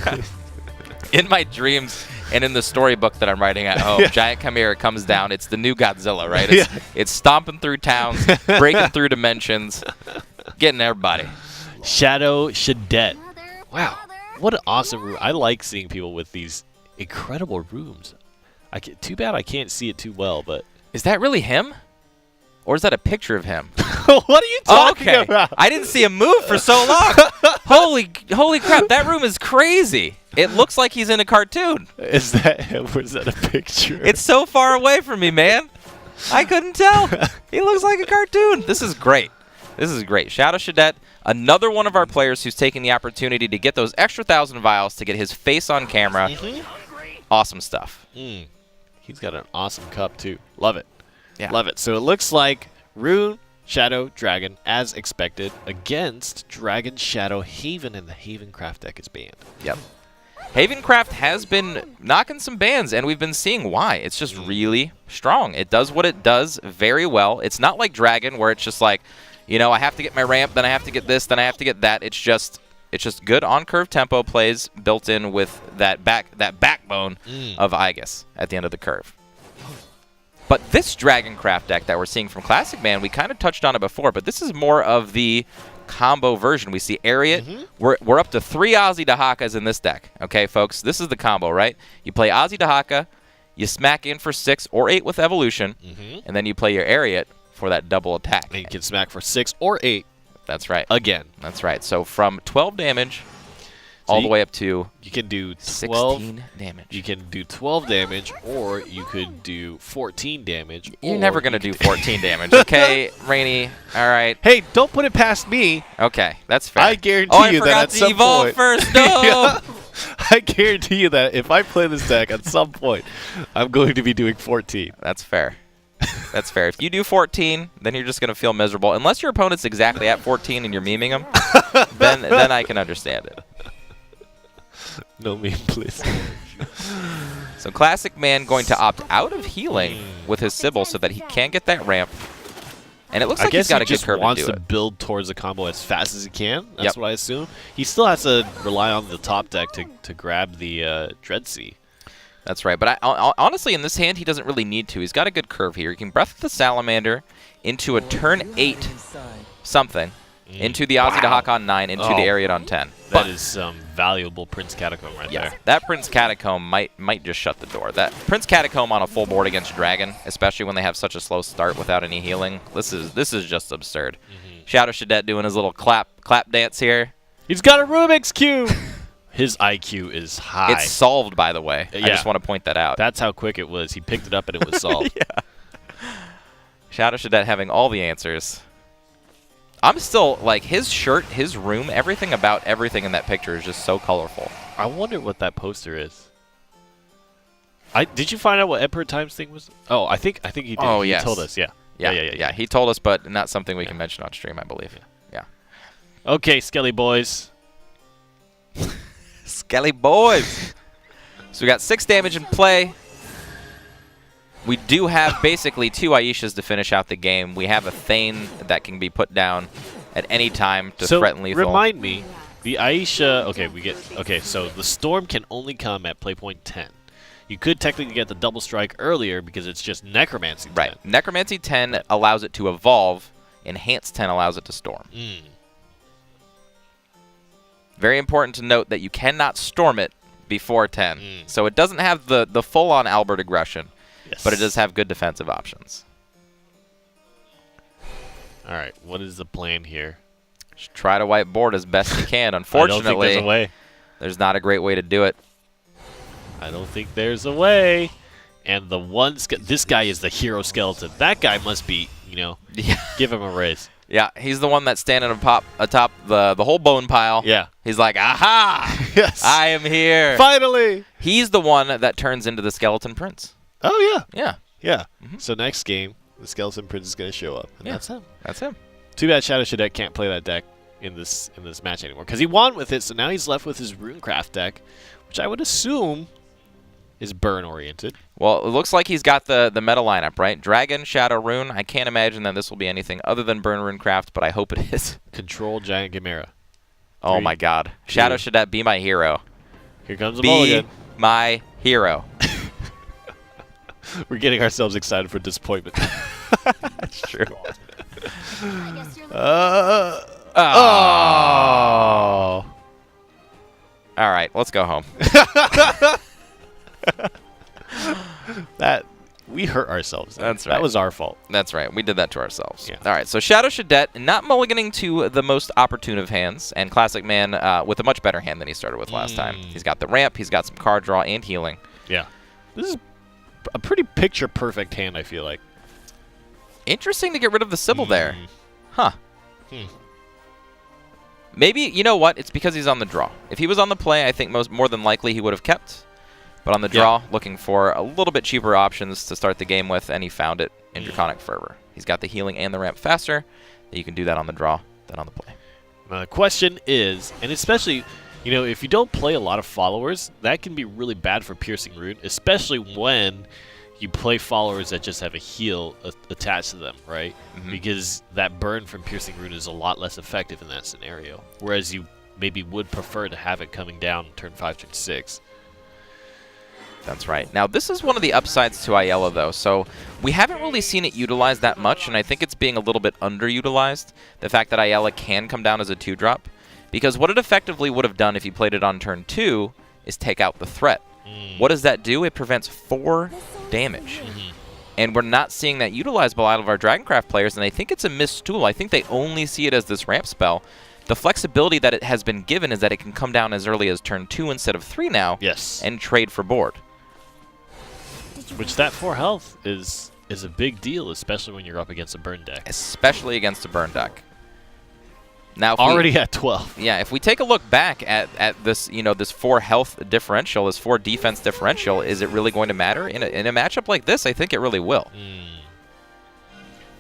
Yeah. In my dreams and in the storybook that I'm writing at home, Giant Chimera comes down. It's the new Godzilla, right? It's stomping through towns, breaking through dimensions, getting everybody. ShadowShadet. Wow. What an awesome room. I like seeing people with these incredible rooms. Too bad I can't see it too well, but... Is that really him? Or is that a picture of him? What are you talking about? I didn't see him move for so long. Holy crap, that room is crazy. It looks like he's in a cartoon. Is that him or is that a picture? It's so far away from me, man. I couldn't tell. He looks like a cartoon. This is great. This is great. ShadowShadet, another one of our players who's taking the opportunity to get those extra 1,000 vials to get his face on camera. Awesome stuff. He's got an awesome cup, too. Love it. Yeah. Love it. So it looks like Rune, Shadow, Dragon, as expected, against Dragon, Shadow, Haven, and the Havencraft deck is banned. Yep. Havencraft has been knocking some bans, and we've been seeing why. It's just really strong. It does what it does very well. It's not like Dragon, where it's just like, you know, I have to get my ramp, then I have to get this, then I have to get that. It's just good on-curve tempo plays built in with that backbone of Aegis at the end of the curve. But this Dragoncraft deck that we're seeing from Classic Man, we kind of touched on it before, but this is more of the combo version. We see Ariat. We're up to 3 Ozzy Dahakas in this deck. Okay, folks? This is the combo, right? You play Ozzy Dahaka, you smack in for 6 or 8 with Evolution, and then you play your Ariat for that double attack. And you can smack for 6 or 8. That's right. Again. That's right. So from 12 damage all the way up to you can do 16 damage. You can do 12 damage, or you could do 14 damage. You're never going to do 14 damage, okay, Rainy? All right. Hey, don't put it past me. Okay, that's fair. I guarantee you that at some point. First. No. I guarantee you that if I play this deck at some point, I'm going to be doing 14. That's fair. That's fair. If you do 14, then you're just going to feel miserable. Unless your opponent's exactly at 14 and you're memeing them, then I can understand it. No meme, please. So Classic Man going to opt out of healing with his Sybil so that he can get that ramp. And it looks like he's got a good curve to do it. I guess he just wants to build towards the combo as fast as he can. That's what I assume. He still has to rely on the top deck to grab the Dreadsea. That's right. But honestly, in this hand, he doesn't really need to. He's got a good curve here. He can Breath the Salamander into a turn 8 something, into the Ozzy Dahaka on 9, into the Ariat on 10. That is some valuable Prince Catacomb right there. That Prince Catacomb might just shut the door. That Prince Catacomb on a full board against Dragon, especially when they have such a slow start without any healing, this is just absurd. ShadowShadet doing his little clap dance here. He's got a Rubik's Cube! His IQ is high. It's solved, by the way. I just want to point that out. That's how quick it was. He picked it up and it was solved. ShadowShadet having all the answers. I'm still, like, his shirt, his room, everything about everything in that picture is just so colorful. I wonder what that poster is. Did you find out what Emperor Times thing was? Oh, I think he did. Oh, yes. He told us, Yeah, he told us, but not something we can mention on stream, I believe. Yeah. Okay, Skelly boys. Skelly boys. So we got 6 damage in play. We do have basically 2 Aishas to finish out the game. We have a Thane that can be put down at any time to threaten lethal. Remind me, the Aisha, so the Storm can only come at play point 10. You could technically get the double strike earlier because it's just Necromancy 10. Right. Necromancy 10 allows it to evolve. Enhanced 10 allows it to storm. Very important to note that you cannot storm it before 10. So it doesn't have the full-on Albert aggression, but it does have good defensive options. All right, what is the plan here? Just try to wipe board as best you can. Unfortunately, I don't think there's a way. There's not a great way to do it. I don't think there's a way. And the one, this guy is the hero skeleton. That guy must be, give him a raise. Yeah, he's the one that's standing atop the whole bone pile. Yeah. He's like, aha! Yes. I am here. Finally! He's the one that turns into the Skeleton Prince. Oh, yeah. Yeah. Yeah. So next game, the Skeleton Prince is going to show up. And that's him. That's him. Too bad ShadowShadet can't play that deck in this match anymore. Because he won with it, so now he's left with his Runecraft deck, which I would assume is burn-oriented. Well, it looks like he's got the meta lineup, right? Dragon, Shadow, Rune. I can't imagine that this will be anything other than burn Runecraft, but I hope it is. Control Giant Chimera. Oh, my God. ShadowShadet, be my hero. Here comes the Be mulligan. my hero. We're getting ourselves excited for disappointment. That's true. Oh. All right, let's go home. That we hurt ourselves. That's right. That was our fault. That's right. We did that to ourselves. Yeah. All right, so ShadowShadet not mulliganing to the most opportune of hands, and ClassicMan with a much better hand than he started with last time. He's got the ramp, he's got some card draw and healing. Yeah. This is a pretty picture-perfect hand, I feel like. Interesting to get rid of the Sybil there. Huh. Maybe, you know what? It's because he's on the draw. If he was on the play, I think more than likely he would have kept. But on the draw, looking for a little bit cheaper options to start the game with, and he found it in Draconic Fervor. He's got the healing and the ramp faster. You can do that on the draw than on the play. The question is, and especially, you know, if you don't play a lot of followers, that can be really bad for Piercing Rune, especially when you play followers that just have a heal attached to them, right? Because that burn from Piercing Rune is a lot less effective in that scenario, whereas you maybe would prefer to have it coming down turn 5, turn 6. That's right. Now, this is one of the upsides to Ayala, though. So we haven't really seen it utilized that much, and I think it's being a little bit underutilized, the fact that Ayala can come down as a 2-drop. Because what it effectively would have done if you played it on turn 2 is take out the threat. What does that do? It prevents 4 damage. And we're not seeing that utilized by a lot of our Dragoncraft players, and I think it's a missed tool. I think they only see it as this ramp spell. The flexibility that it has been given is that it can come down as early as turn 2 instead of 3 now. Yes. And trade for board. Which that 4 health is a big deal, especially when you're up against a burn deck. Especially against a burn deck. Now, if already at 12. Yeah, if we take a look back at this, you know, this 4 health differential, this 4 defense differential, is it really going to matter in a matchup like this? I think it really will.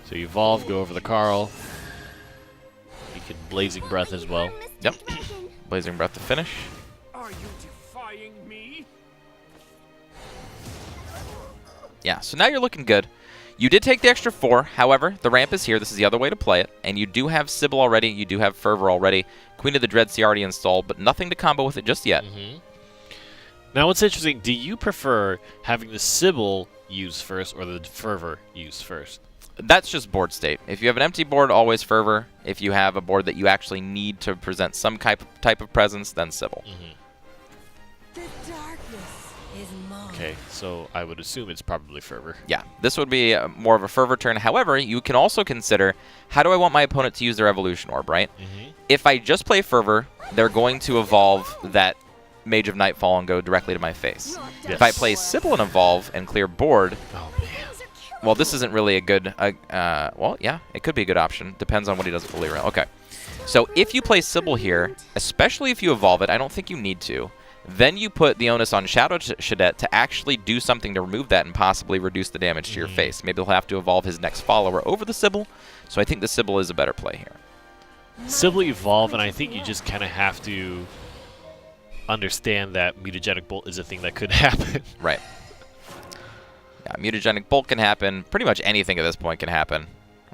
So you evolve, go over the Carl. You can Blazing Breath as well. Yep. Blazing Breath to finish. Are you defying me? Yeah, so now you're looking good. You did take the extra 4, however, the ramp is here. This is the other way to play it. And you do have Sybil already, you do have Fervor already. Queen of the Dreadsea already installed, but nothing to combo with it just yet. Now what's interesting, do you prefer having the Sybil use first or the Fervor use first? That's just board state. If you have an empty board, always Fervor. If you have a board that you actually need to present some type of presence, then Sybil. Okay, so I would assume it's probably Fervor. Yeah, this would be more of a Fervor turn. However, you can also consider, how do I want my opponent to use their Evolution Orb, right? If I just play Fervor, they're going to evolve that Mage of Nightfall and go directly to my face. If I play Sybil and evolve and clear board, well, this isn't really a good, well, yeah, it could be a good option. Depends on what he does with Valyria. Okay, so if you play Sybil here, especially if you evolve it, I don't think you need to. Then you put the onus on ShadowShadet to actually do something to remove that and possibly reduce the damage to your face. Maybe he'll have to evolve his next follower over the Sybil, so I think the Sybil is a better play here. Sybil evolve, and I think you just kind of have to understand that Mutagenic Bolt is a thing that could happen. Right. Yeah, Mutagenic Bolt can happen. Pretty much anything at this point can happen.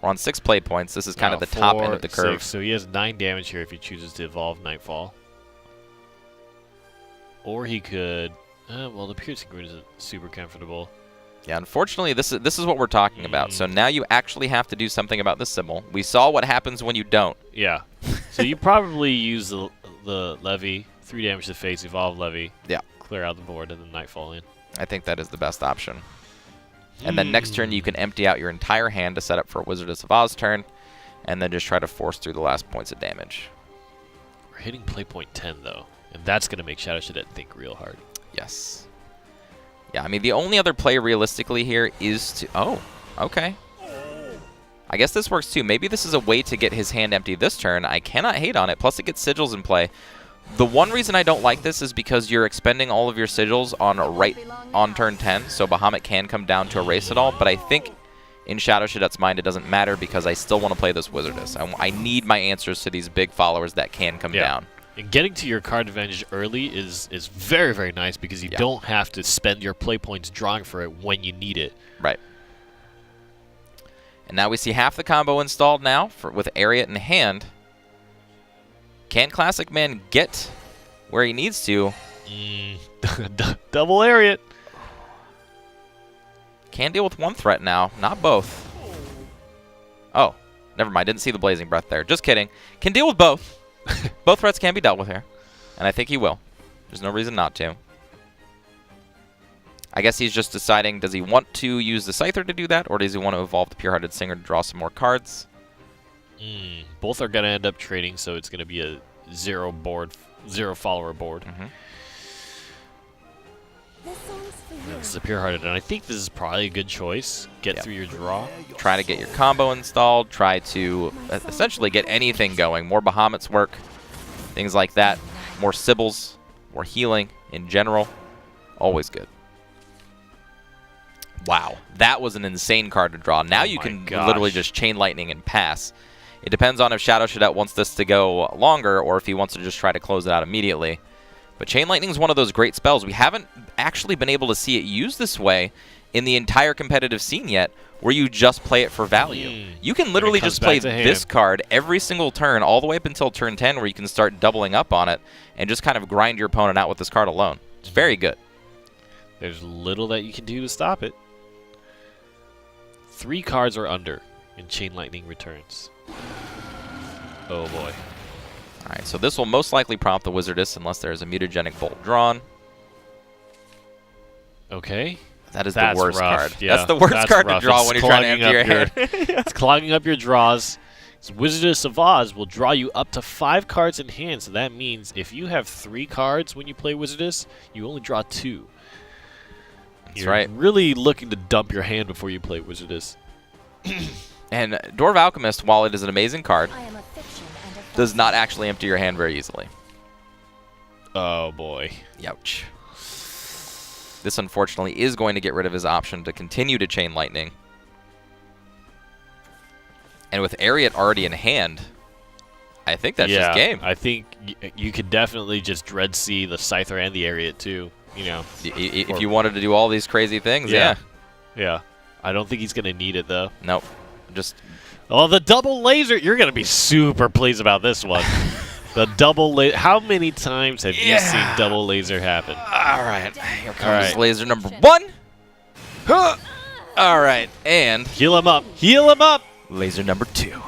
We're on 6 play points. This is kind of the top end of the curve. 6, so he has 9 damage here if he chooses to evolve Nightfall. Or he could, well, the Piercing Rune isn't super comfortable. Yeah, unfortunately, this is what we're talking about. So now you actually have to do something about the Sybil. We saw what happens when you don't. Yeah. So you probably use the Levy, 3 damage to the face, evolve Levy. Yeah. Clear out the board and then Nightfall in. I think that is the best option. And then next turn you can empty out your entire hand to set up for a Wizardess of Oz turn, and then just try to force through the last points of damage. We're hitting play point 10 though. And that's going to make ShadowShadet think real hard. Yes. Yeah, I mean, the only other play realistically here is to... Oh, okay. I guess this works too. Maybe this is a way to get his hand empty this turn. I cannot hate on it. Plus, it gets sigils in play. The one reason I don't like this is because you're expending all of your sigils on turn 10, so Bahamut can come down to erase it all. But I think in ShadowShadet's mind, it doesn't matter because I still want to play this Wizardess. I need my answers to these big followers that can come down. And getting to your card advantage early is very, very nice because you don't have to spend your play points drawing for it when you need it. Right. And now we see half the combo installed now with Ariat in hand. Can ClassicMan get where he needs to? Double Ariat. Can deal with one threat now, not both. Oh, never mind. Didn't see the Blazing Breath there. Just kidding. Can deal with both. Both threats can be dealt with here. And I think he will. There's no reason not to. I guess he's just deciding, does he want to use the Scyther to do that, or does he want to evolve the Pure-Hearted Singer to draw some more cards? Both are going to end up trading, so it's going to be a zero follower board. This is a Pure-Hearted, and I think this is probably a good choice. Get through your draw. Try to get your combo installed. Try to essentially get anything going. More Bahamut's work. Things like that. More Sybils. More healing in general. Always good. Wow. That was an insane card to draw. Now you can literally just Chain Lightning and pass. It depends on if ShadowShadet wants this to go longer or if he wants to just try to close it out immediately. But Chain Lightning is one of those great spells. We haven't actually been able to see it used this way in the entire competitive scene yet, where you just play it for value. You can literally just play this card every single turn, all the way up until turn 10, where you can start doubling up on it and just kind of grind your opponent out with this card alone. It's very good. There's little that you can do to stop it. 3 cards or under, and Chain Lightning returns. Oh boy. Alright, so this will most likely prompt the Wizardess unless there's a Mutagenic Bolt drawn. Okay. That's the worst card. Yeah, that's the worst card to draw when you're trying to empty your hand. It's clogging up your draws. Wizardess of Oz will draw you up to 5 cards in hand, so that means if you have 3 cards when you play Wizardess, you only draw 2. That's right. Really looking to dump your hand before you play Wizardess. And Dwarf Alchemist, while it is an amazing card, does not actually empty your hand very easily. Oh boy. Youch. This unfortunately is going to get rid of his option to continue to Chain Lightning. And with Ariat already in hand, I think that's just game. I think you could definitely just Dread Sea the Scyther and the Ariat too. You know, if you wanted to do all these crazy things, yeah. I don't think he's going to need it, though. Nope. Just... Oh, the double laser. You're going to be super pleased about this one. The double laser. How many times have you seen double laser happen? All right. Here comes laser number 1. Huh. All right. And... Heal him up. Heal him up. Laser number 2.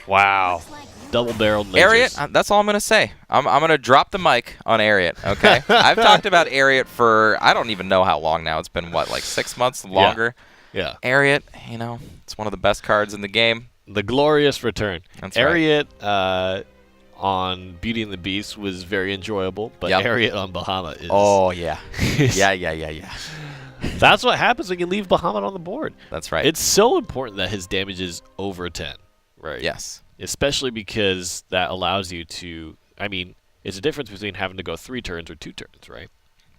Wow. Double-barreled lasers. Ariat, that's all I'm going to say. I'm going to drop the mic on Ariat, okay? I've talked about Ariat for, I don't even know how long now. It's been, what, like 6 months longer? Yeah. Ariat, you know, it's one of the best cards in the game. The glorious return. That's Ariat on Beauty and the Beast was very enjoyable, but Ariat on Bahamut is... Oh, yeah. Yeah. That's what happens when you leave Bahamut on the board. That's right. It's so important that his damage is over 10, right? Yes. Especially because that allows you to, I mean, it's a difference between having to go 3 turns or 2 turns, right?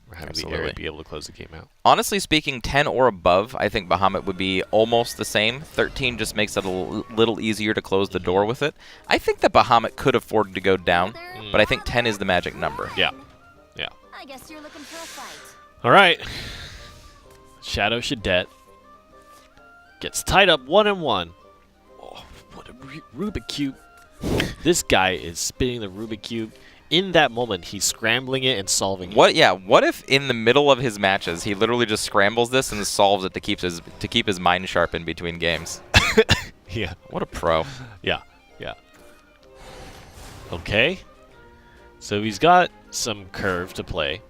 Or having the Ariat be able to close the game out. Honestly speaking, 10 or above, I think Bahamut would be almost the same. 13 just makes it a little easier to close the door with it. I think that Bahamut could afford to go down, but I think 10 is the magic number. Yeah. I guess you're looking for a fight. All right. ShadowShadet gets tied up 1-1. What a Rubik Cube. This guy is spinning the Rubik Cube. In that moment, he's scrambling it and solving it. Yeah, what if in the middle of his matches, he literally just scrambles this and solves it to keep his mind sharp in between games? Yeah. What a pro. Yeah. Okay. So he's got some curve to play.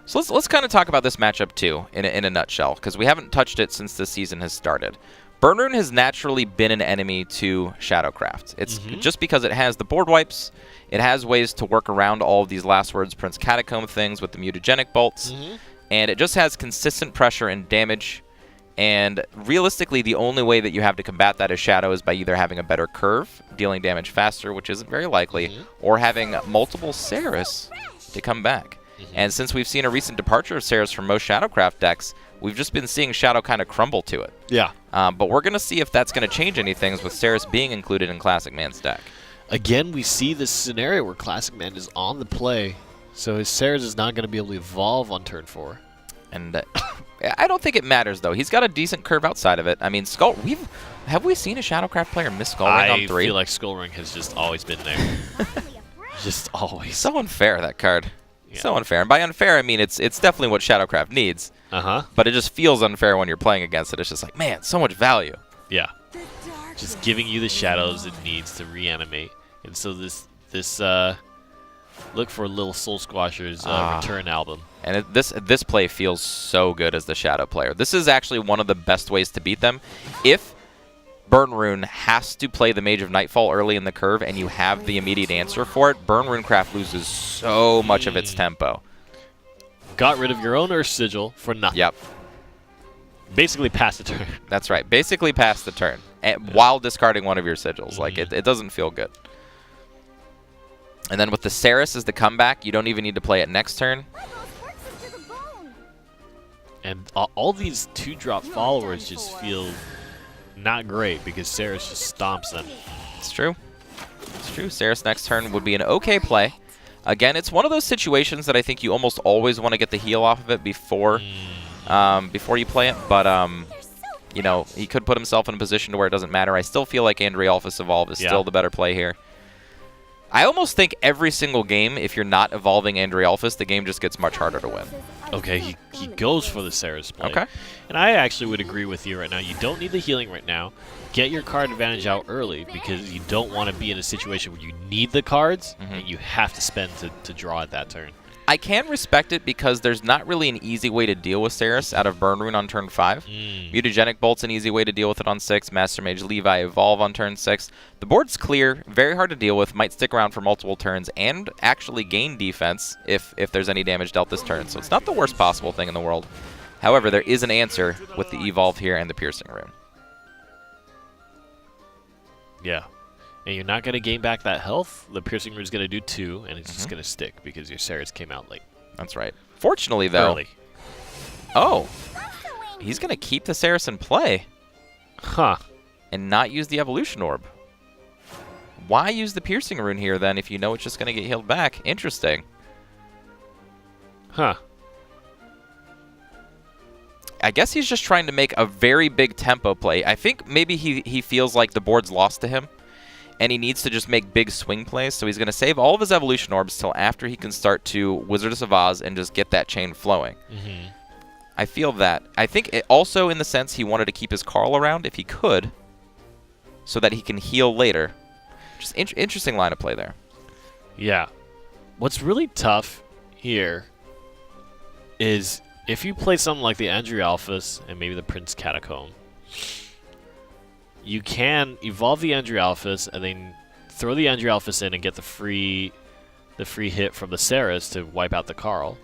So let's kind of talk about this matchup, too, in a nutshell, because we haven't touched it since the season has started. Burn Rune has naturally been an enemy to Shadowcraft. It's just because it has the board wipes, it has ways to work around all of these Last Words Prince Catacomb things with the Mutagenic Bolts, and it just has consistent pressure and damage, and realistically the only way that you have to combat that as Shadow is by either having a better curve, dealing damage faster, which isn't very likely, or having multiple Saris to come back. And since we've seen a recent departure of Saris from most Shadowcraft decks, we've just been seeing Shadow kind of crumble to it. Yeah. But we're going to see if that's going to change anything with Saris being included in ClassicMan's deck. Again, we see this scenario where ClassicMan is on the play, so his Saris is not going to be able to evolve on turn 4. And I don't think it matters, though. He's got a decent curve outside of it. I mean, have we seen a Shadowcraft player miss Skull Ring on 3? I feel like Skull Ring has just always been there. Just always. So unfair, that card. Yeah. So unfair. And by unfair, I mean it's definitely what Shadowcraft needs. But it just feels unfair when you're playing against it. It's just like, man, so much value. Yeah. Just giving you the shadows it needs to reanimate. And so this look for Little Soul Squasher's return album. And this play feels so good as the Shadow player. This is actually one of the best ways to beat them. If Burn Rune has to play the Mage of Nightfall early in the curve and you have the immediate answer for it, Burn Runecraft loses so much of its tempo. Got rid of your own Earth Sigil for nothing. Yep. Basically pass the turn. That's right. Basically pass the turn while discarding one of your sigils. Like, it doesn't feel good. And then with the Saris as the comeback, you don't even need to play it next turn. And all these 2-drop followers just feel not great because Saris just stomps them. It's true. It's true. Saris next turn would be an okay play. Again, it's one of those situations that I think you almost always want to get the heal off of it before you play it. But, you know, he could put himself in a position to where it doesn't matter. I still feel like Andrialphus Evolve is still the better play here. I almost think every single game, if you're not evolving Andrialphus, the game just gets much harder to win. Okay, he goes for the Saris play. Okay. And I actually would agree with you right now. You don't need the healing right now. Get your card advantage out early because you don't want to be in a situation where you need the cards and you have to spend to draw at that turn. I can respect it because there's not really an easy way to deal with Saris out of Burn Rune on turn 5. Mutagenic Bolt's an easy way to deal with it on 6. Master Mage Levi Evolve on turn 6. The board's clear, very hard to deal with, might stick around for multiple turns, and actually gain defense if there's any damage dealt this turn. So it's not the worst possible thing in the world. However, there is an answer with the Evolve here and the Piercing Rune. Yeah. And you're not going to gain back that health. The Piercing Rune is going to do 2, and it's just going to stick because your Saris came out late. That's right. Fortunately, though... Early. Oh. He's going to keep the Saris in play. Huh. And not use the Evolution Orb. Why use the Piercing Rune here, then, if you know it's just going to get healed back? Interesting. Huh. I guess he's just trying to make a very big tempo play. I think maybe he feels like the board's lost to him. And he needs to just make big swing plays, so he's going to save all of his Evolution Orbs till after he can start to Wizardess of Oz and just get that chain flowing. I feel that. I think it also in the sense he wanted to keep his Carl around if he could, so that he can heal later. Just interesting line of play there. Yeah. What's really tough here is if you play something like the Andrialphus and maybe the Prince Catacomb, you can evolve the Andrialphus and then throw the Andrialphus in and get the free hit from the Saris to wipe out the Carl.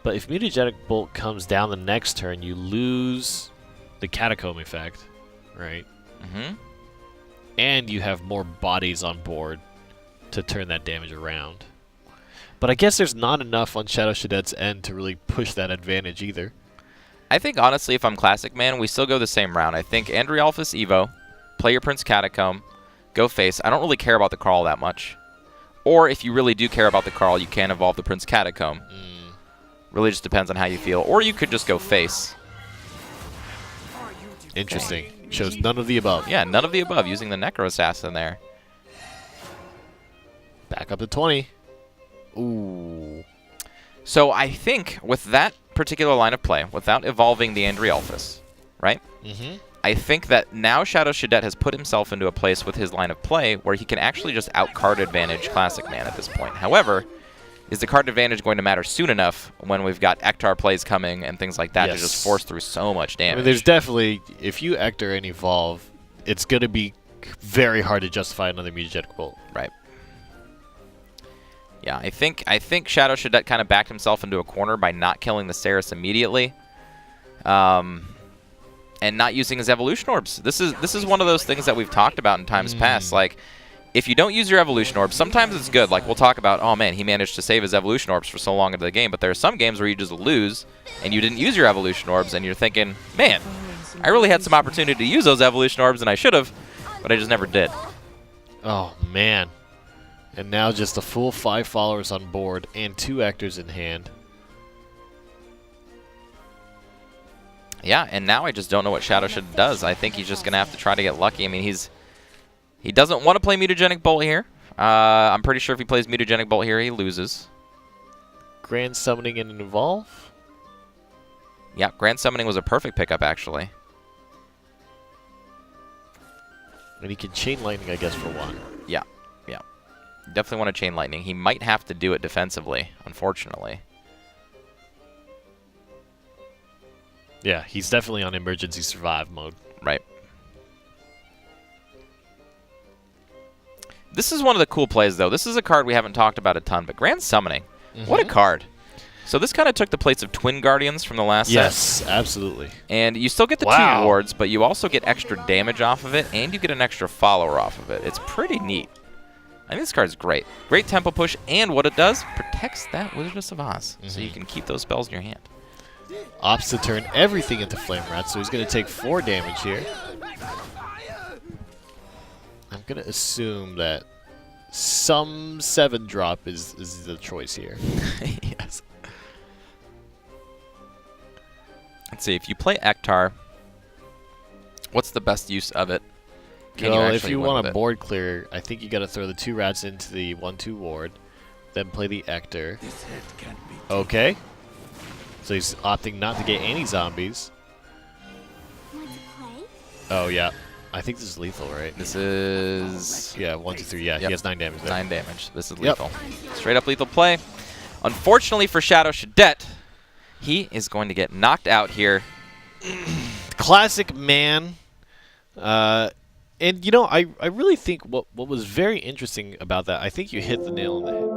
But if Mutagenic Bolt comes down the next turn, you lose the Catacomb effect, right? And you have more bodies on board to turn that damage around. But I guess there's not enough on ShadowShadet's end to really push that advantage either. I think, honestly, if I'm Classic Man, we still go the same round. I think Andrialphus Evo, play your Prince Catacomb, go face. I don't really care about the Carl that much. Or if you really do care about the Carl, you can evolve the Prince Catacomb. Really just depends on how you feel. Or you could just go face. Interesting. Shows none of the above. Yeah, none of the above, using the Necro Assassin there. Back up to 20. Ooh. So I think with that particular line of play, without evolving the Andrialphus, right? I think that now ShadowShadet has put himself into a place with his line of play where he can actually just out-card advantage Classic Man at this point. However, is the card advantage going to matter soon enough when we've got Ektar plays coming and things like that to just force through so much damage? I mean, there's definitely, if you Ektar and evolve, it's going to be very hard to justify another Mutagenic Bolt. Right. Yeah, I think ShadowShadet kind of backed himself into a corner by not killing the Saris immediately. And not using his Evolution Orbs. This is one of those things that we've talked about in times past. Like, if you don't use your Evolution Orbs, sometimes it's good. Like, we'll talk about, oh man, he managed to save his Evolution Orbs for so long into the game. But there are some games where you just lose, and you didn't use your Evolution Orbs, and you're thinking, man, I really had some opportunity to use those Evolution Orbs, and I should have, but I just never did. Oh, man. And now just a full 5 followers on board and 2 Ektars in hand. Yeah, and now I just don't know what ShadowShadet does. I think he's just going to have to try to get lucky. I mean, he doesn't want to play Mutagenic Bolt here. I'm pretty sure if he plays Mutagenic Bolt here, he loses. Grand Summoning and Evolve? Yeah, Grand Summoning was a perfect pickup, actually. And he can Chain Lightning, I guess, for 1. Yeah, yeah. Definitely want to Chain Lightning. He might have to do it defensively, unfortunately. Yeah, he's definitely on Emergency Survive mode. Right. This is one of the cool plays, though. This is a card we haven't talked about a ton, but Grand Summoning. What a card. So this kind of took the place of Twin Guardians from the last set. Yes, absolutely. And you still get the 2 wards, but you also get extra damage off of it, and you get an extra follower off of it. It's pretty neat. I think this card's great. Great tempo push, and what it does, protects that Wizardess of Oz. So you can keep those spells in your hand. Opts to turn everything into Flame Rat, so he's going to take 4 damage here. I'm going to assume that some 7-drop is the choice here. Yes. Let's see, if you play Ektar, what's the best use of it? Well, if you want a board clear, I think you got to throw the 2 rats into the 1/2 ward, then play the Ektar. Okay. So he's opting not to get any zombies. Oh, yeah. I think this is lethal, right? This is... Yeah, 1, 2, 3. Yeah, he has 9 damage there. 9 damage. This is lethal. Straight up lethal play. Unfortunately for ShadowShadet, he is going to get knocked out here. Classic man. And, you know, I really think what was very interesting about that, I think you hit the nail on the head.